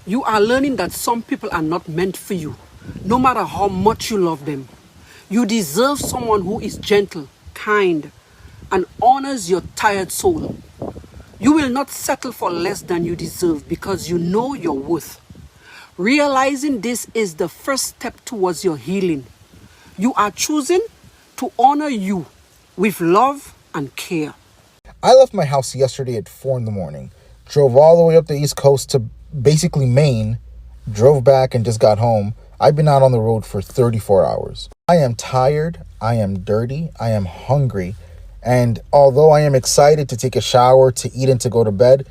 You are learning that some people are not meant for you, no matter how much you love them. You deserve someone who is gentle, kind, and honors your tired soul. You will not settle for less than you deserve because you know your worth. Realizing this is the first step towards your healing. You are choosing to honor you with love and care. I left my house yesterday at 4 in the morning, drove all the way up the East Coast to basically Maine, drove back and just got home. I've been out on the road for 34 hours. I am tired, I am dirty, I am hungry, and although I am excited to take a shower, to eat, and to go to bed,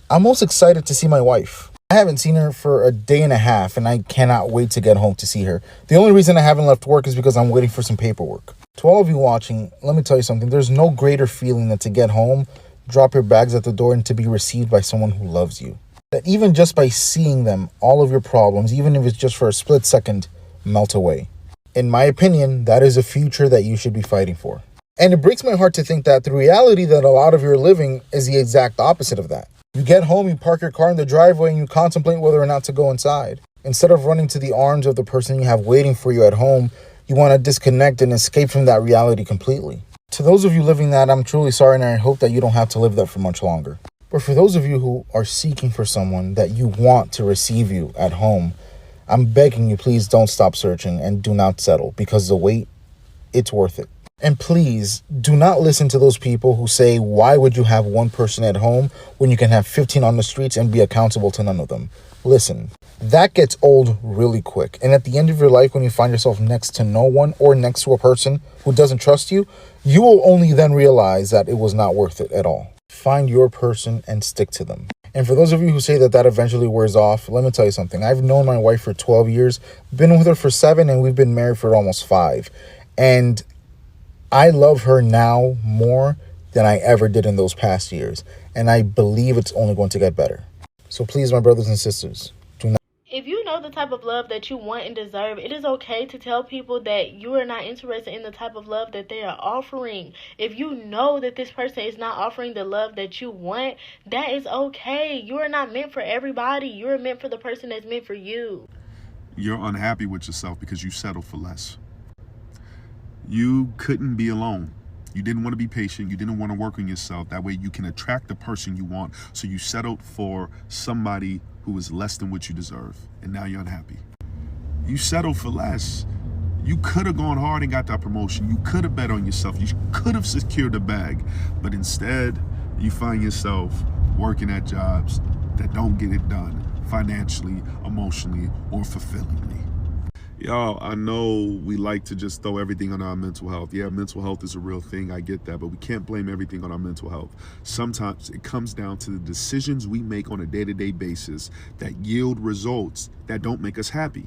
I'm most excited to see my wife. I haven't seen her for a day and a half, and I cannot wait to get home to see her. The only reason I haven't left work is because I'm waiting for some paperwork. To all of you watching, let me tell you something. There's no greater feeling than to get home, drop your bags at the door, and to be received by someone who loves you. That even just by seeing them, all of your problems, even if it's just for a split second, melt away. In my opinion, that is a future that you should be fighting for. And it breaks my heart to think that the reality that a lot of you are living is the exact opposite of that. You get home, you park your car in the driveway, and you contemplate whether or not to go inside. Instead of running to the arms of the person you have waiting for you at home, you want to disconnect and escape from that reality completely. To those of you living that, I'm truly sorry, and I hope that you don't have to live that for much longer. But for those of you who are seeking for someone that you want to receive you at home, I'm begging you, please don't stop searching and do not settle, because the wait, it's worth it. And please do not listen to those people who say, why would you have one person at home when you can have 15 on the streets and be accountable to none of them? Listen, that gets old really quick. And at the end of your life, when you find yourself next to no one or next to a person who doesn't trust you, you will only then realize that it was not worth it at all. Find your person and stick to them. And for those of you who say that eventually wears off, let me tell you something. I've known my wife for 12 years, been with her for 7, and we've been married for almost 5. And I love her now more than I ever did in those past years. And I believe it's only going to get better. So please, my brothers and sisters, do not. If you know the type of love that you want and deserve, it is okay to tell people that you are not interested in the type of love that they are offering. If you know that this person is not offering the love that you want, that is okay. You are not meant for everybody. You are meant for the person that's meant for you. You're unhappy with yourself because you settled for less. You couldn't be alone. You didn't want to be patient. You didn't want to work on yourself. That way you can attract the person you want. So you settled for somebody who is less than what you deserve. And now you're unhappy. You settled for less. You could have gone hard and got that promotion. You could have bet on yourself. You could have secured a bag. But instead, you find yourself working at jobs that don't get it done financially, emotionally, or fulfillingly. Y'all, I know we like to just throw everything on our mental health. Yeah, mental health is a real thing. I get that. But we can't blame everything on our mental health. Sometimes it comes down to the decisions we make on a day-to-day basis that yield results that don't make us happy.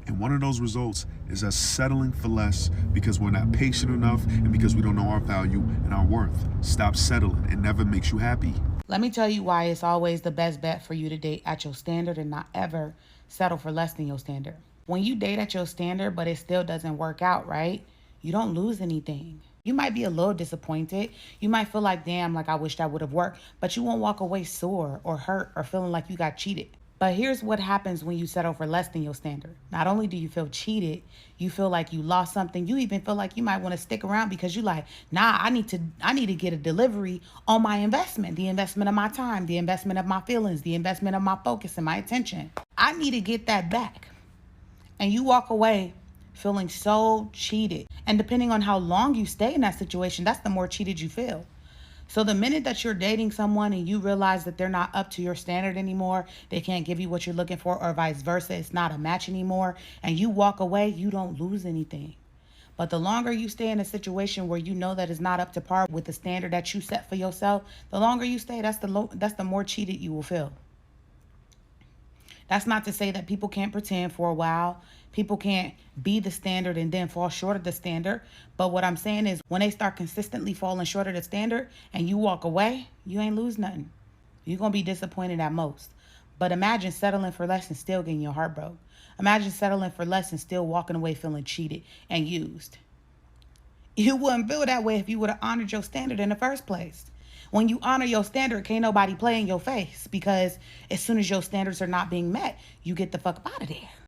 And one of those results is us settling for less because we're not patient enough and because we don't know our value and our worth. Stop settling. It never makes you happy. Let me tell you why it's always the best bet for you to date at your standard and not ever settle for less than your standard. When you date at your standard, but it still doesn't work out, right? You don't lose anything. You might be a little disappointed. You might feel like, damn, like I wish that would have worked, but you won't walk away sore or hurt or feeling like you got cheated. But here's what happens when you settle for less than your standard. Not only do you feel cheated, you feel like you lost something. You even feel like you might want to stick around because you like, nah, I need to get a delivery on my investment, the investment of my time, the investment of my feelings, the investment of my focus and my attention. I need to get that back. And you walk away feeling so cheated. And depending on how long you stay in that situation, that's the more cheated you feel. So the minute that you're dating someone and you realize that they're not up to your standard anymore, they can't give you what you're looking for, or vice versa, it's not a match anymore, and you walk away, you don't lose anything. But the longer you stay in a situation where you know that it's not up to par with the standard that you set for yourself, the longer you stay, that's the more cheated you will feel. That's not to say that people can't pretend for a while. People can't be the standard and then fall short of the standard. But what I'm saying is when they start consistently falling short of the standard and you walk away, you ain't lose nothing. You're going to be disappointed at most. But imagine settling for less and still getting your heart broke. Imagine settling for less and still walking away feeling cheated and used. You wouldn't feel that way if you would have honored your standard in the first place. When you honor your standard, can't nobody play in your face, because as soon as your standards are not being met, you get the fuck up out of there.